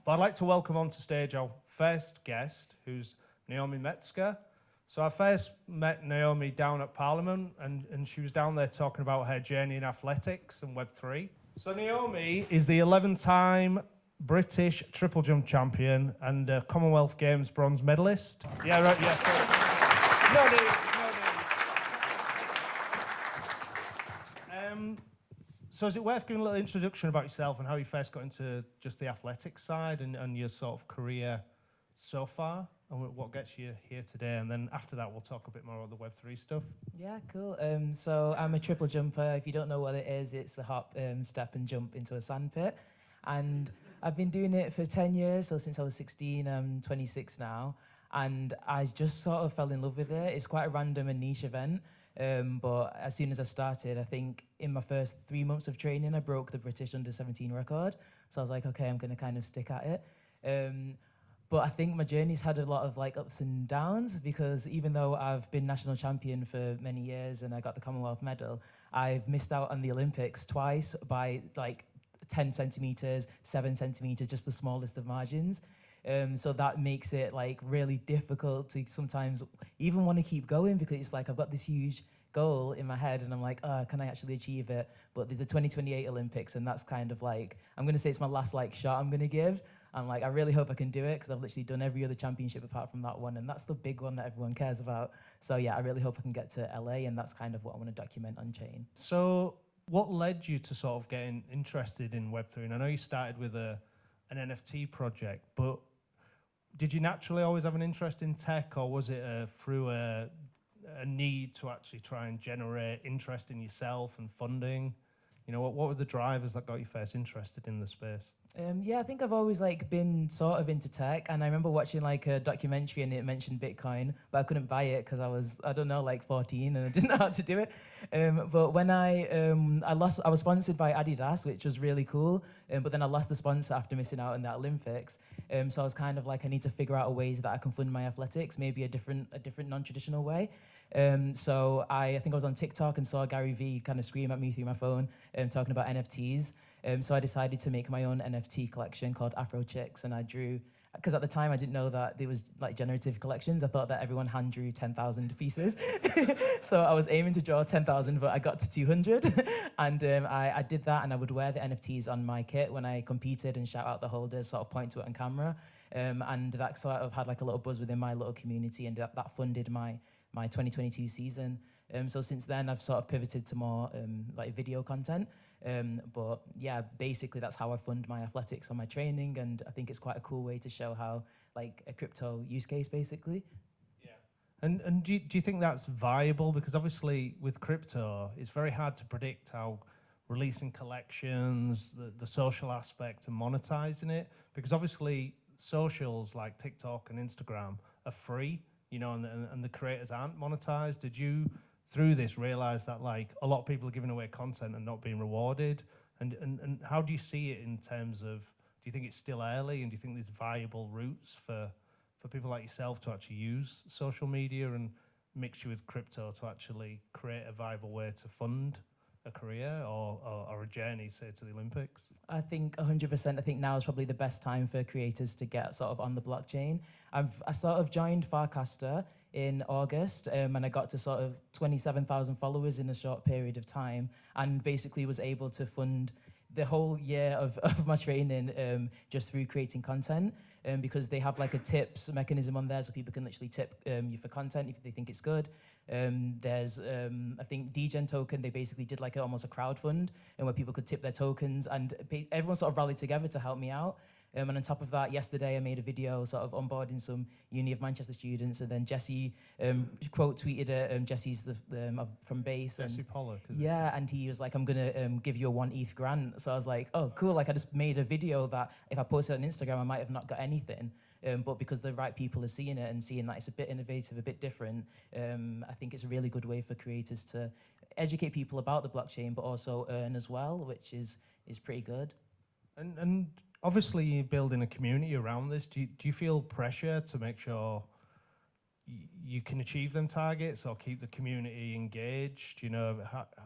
But I'd like to welcome onto stage our first guest, who's Naomi Metzger. So I first met Naomi down at Parliament, and she was down there talking about her journey in athletics and Web3. So Naomi is the 11-time British triple jump champion and Commonwealth Games bronze medalist. Yeah, right, yeah. So, no need. So is it worth giving a little introduction about yourself and how you first got into just the athletics side and your sort of career so far, and what gets you here today? And then after that, we'll talk a bit more about the Web3 stuff. Yeah, cool. So I'm a triple jumper. If you don't know what it is, it's a hop, step and jump into a sandpit. And I've been doing it for 10 years, so since I was 16, I'm 26 now. And I just sort of fell in love with it. It's quite a random and niche event. But as soon as I started, I think in my first 3 months of training, I broke the British under-17 record. So I was like, okay, I'm going to kind of stick at it. But I think my journey's had a lot of like ups and downs, because even though I've been national champion for many years and I got the Commonwealth medal, I've missed out on the Olympics twice by like 10 centimeters, 7 centimeters, just the smallest of margins. So that makes it like really difficult to sometimes even want to keep going, because it's like I've got this huge goal in my head and I'm like, oh, can I actually achieve it? But there's the 2028 Olympics, and that's kind of like, I'm going to say it's my last like shot I'm going to give. I'm like, I really hope I can do it, because I've literally done every other championship apart from that one, and that's the big one that everyone cares about. So yeah, I really hope I can get to LA, and that's kind of what I want to document on chain. So what led you to sort of getting interested in Web3? And I know you started with an NFT project, but did you naturally always have an interest in tech, or was it through a need to actually try and generate interest in yourself and funding? You know, what were the drivers that got you first interested in the space? Yeah, I think I've always like been sort of into tech, and I remember watching like a documentary and it mentioned Bitcoin, but I couldn't buy it because I was, I don't know, like 14 and I didn't know how to do it. But when I was sponsored by Adidas, which was really cool, but then I lost the sponsor after missing out on that Olympics. So I was kind of like, I need to figure out a way that I can fund my athletics, maybe a different non-traditional way. So I think I was on TikTok and saw Gary Vee kind of scream at me through my phone talking about NFTs. So I decided to make my own NFT collection called AfroChicks, and I drew, because at the time I didn't know that there was like generative collections. I thought that everyone hand drew 10,000 pieces. So I was aiming to draw 10,000, but I got to 200. And I did that, and I would wear the NFTs on my kit when I competed and shout out the holders, sort of point to it on camera. And that sort of had like a little buzz within my little community, and that funded my 2022 season. So since then, I've sort of pivoted to more like video content. But yeah, basically that's how I fund my athletics and my training, and I think it's quite a cool way to show how like a crypto use case basically. Yeah. And do you think that's viable? Because obviously with crypto, it's very hard to predict how releasing collections, the social aspect and monetizing it, because obviously socials like TikTok and Instagram are free, you know, and the creators aren't monetized. Did you, through this, realize that like a lot of people are giving away content and not being rewarded? And how do you see it in terms of, do you think it's still early, and do you think there's viable routes for people like yourself to actually use social media and mixture with crypto to actually create a viable way to fund a career or a journey, say, to the Olympics? I think 100%. I think now is probably the best time for creators to get sort of on the blockchain. I sort of joined Farcaster in August, and I got to sort of 27,000 followers in a short period of time, and basically was able to fund the whole year of my training just through creating content, because they have like a tips mechanism on there, so people can literally tip you for content if they think it's good. There's I think Degen token, they basically did like almost a crowdfund, and where people could tip their tokens, and everyone sort of rallied together to help me out. And on top of that, yesterday I made a video sort of onboarding some Uni of Manchester students, and then Jesse quote tweeted it. Jesse's from Base. Jesse Pollock. Yeah, and he was like, I'm gonna give you a 1 ETH grant. So I was like, oh, cool. Like I just made a video that if I posted on Instagram, I might have not got anything. But because the right people are seeing it and seeing that it's a bit innovative, a bit different, I think it's a really good way for creators to educate people about the blockchain, but also earn as well, which is pretty good. And obviously you're building a community around this. Do you feel pressure to make sure you can achieve them targets or keep the community engaged? You know,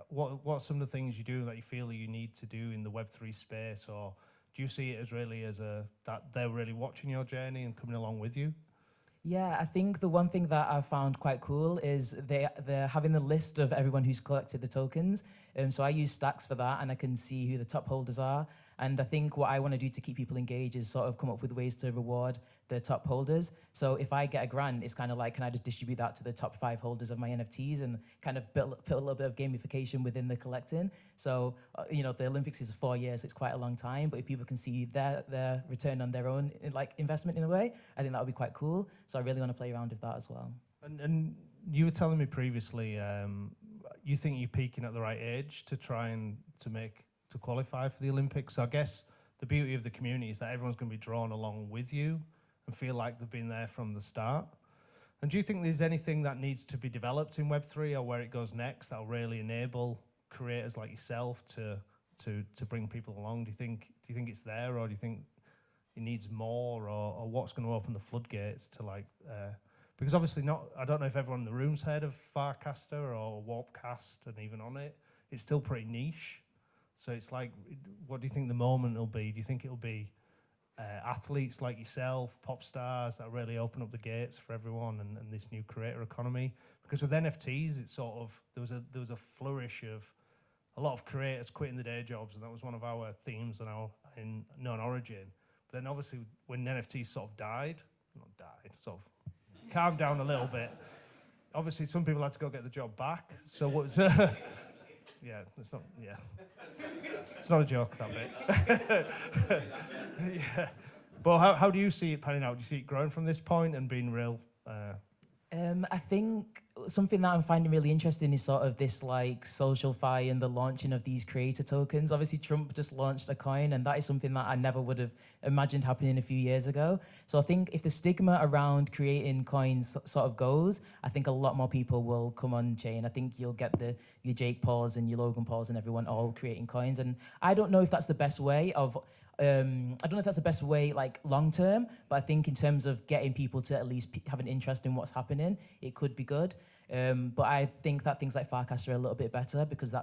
what's some of the things you do that you feel that you need to do in the Web3 space, or do you see it as really as that they're really watching your journey and coming along with you? Yeah, I think the one thing that I found quite cool is they're having the list of everyone who's collected the tokens. So I use Stacks for that, and I can see who the top holders are. And I think what I want to do to keep people engaged is sort of come up with ways to reward the top holders. So if I get a grant, it's kind of like, can I just distribute that to the top 5 holders of my NFTs and kind of put a little bit of gamification within the collecting. So, the Olympics is 4 years, it's quite a long time, but if people can see their return on their own investment in a way, I think that would be quite cool. So I really want to play around with that as well. And you were telling me previously, you think you're peaking at the right age to try and to qualify for the Olympics. So I guess the beauty of the community is that everyone's going to be drawn along with you and feel like they've been there from the start. And do you think there's anything that needs to be developed in Web3 or where it goes next that will really enable creators like yourself to bring people along? Do you think it's there, or do you think it needs more, or what's going to open the floodgates to because obviously I don't know if everyone in the room's heard of Farcaster or Warpcast, and even on it, it's still pretty niche. So it's like, what do you think the moment will be? Do you think it'll be athletes like yourself, pop stars that really open up the gates for everyone and this new creator economy? Because with NFTs, it's sort of, there was a flourish of a lot of creators quitting the day jobs, and that was one of our themes in Known Origin. But then obviously when NFTs sort of sort of calmed down a little bit, obviously some people had to go get the job back. So what's yeah, it's not a joke, that bit. Yeah. But how do you see it panning out? Do you see it growing from this point and being real? I think something that I'm finding really interesting is sort of this social fi and the launching of these creator tokens. Obviously, Trump just launched a coin, and that is something that I never would have imagined happening a few years ago. So I think if the stigma around creating coins sort of goes, I think a lot more people will come on chain. I think you'll get your Jake Pauls and your Logan Pauls and everyone all creating coins. And I don't know if that's the best way long term, but I think in terms of getting people to at least have an interest in what's happening, it could be good. But I think that things like Farcaster are a little bit better because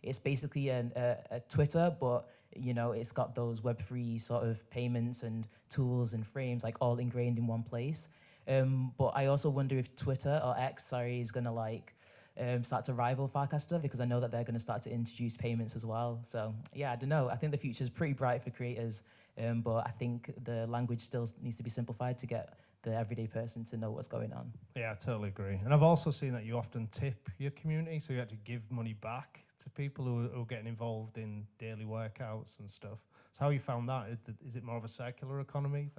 it's basically a Twitter, but it's got those Web3 sort of payments and tools and frames all ingrained in one place. But I also wonder if Twitter or X, is going to start to rival Farcaster, because I know that they're going to start to introduce payments as well. So yeah, I don't know. I think the future is pretty bright for creators, but I think the language still needs to be simplified to get the everyday person to know what's going on. Yeah, I totally agree. And I've also seen that you often tip your community, so you actually give money back to people who are getting involved in daily workouts and stuff. So how you found that? Is it more of a circular economy?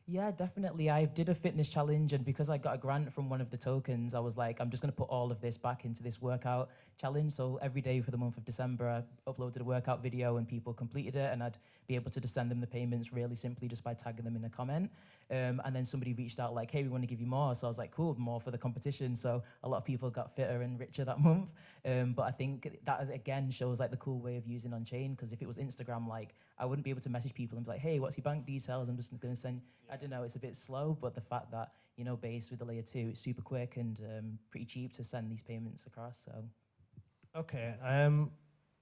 Yeah, definitely. I did a fitness challenge, and because I got a grant from one of the tokens, I was like, I'm just going to put all of this back into this workout challenge. So every day for the month of December, I uploaded a workout video and people completed it, and I'd be able to just send them the payments really simply just by tagging them in a comment. And then somebody reached out like, hey, we want to give you more. So I was like, cool, more for the competition. So a lot of people got fitter and richer that month. But I think that again shows the cool way of using on chain, because if it was Instagram, I wouldn't be able to message people and be like, hey, what's your bank details? I'm just going to send, I don't know, it's a bit slow, but the fact that, based with the layer 2, it's super quick and pretty cheap to send these payments across. So. Okay.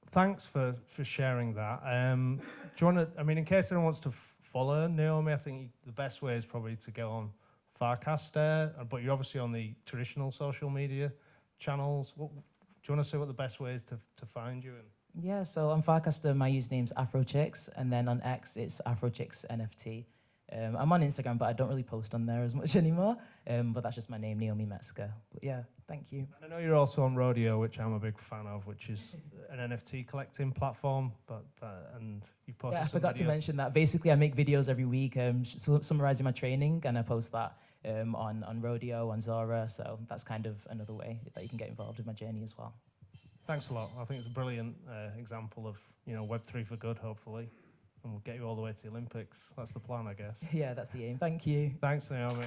Thanks for sharing that. Do you want to, in case anyone wants to follow Naomi, I think the best way is probably to go on Farcaster, but you're obviously on the traditional social media channels. Do you want to say what the best way is to find you? Yeah, so on Farcaster, my username's AfroChicks, and then on X, it's AfroChicks NFT. I'm on Instagram, but I don't really post on there as much anymore. But that's just my name, Naomi Metzger. But yeah, thank you. And I know you're also on Rodeo, which I'm a big fan of, which is an NFT collecting platform. And you've posted. Yeah, I some forgot to videos. mention that. Basically, I make videos every week, summarizing my training, and I post that on Rodeo, on Zora. So that's kind of another way that you can get involved with my journey as well. Thanks a lot. I think it's a brilliant example of Web3 for good, hopefully. And we'll get you all the way to the Olympics. That's the plan, I guess. Yeah, that's the aim. Thank you. Thanks, Naomi.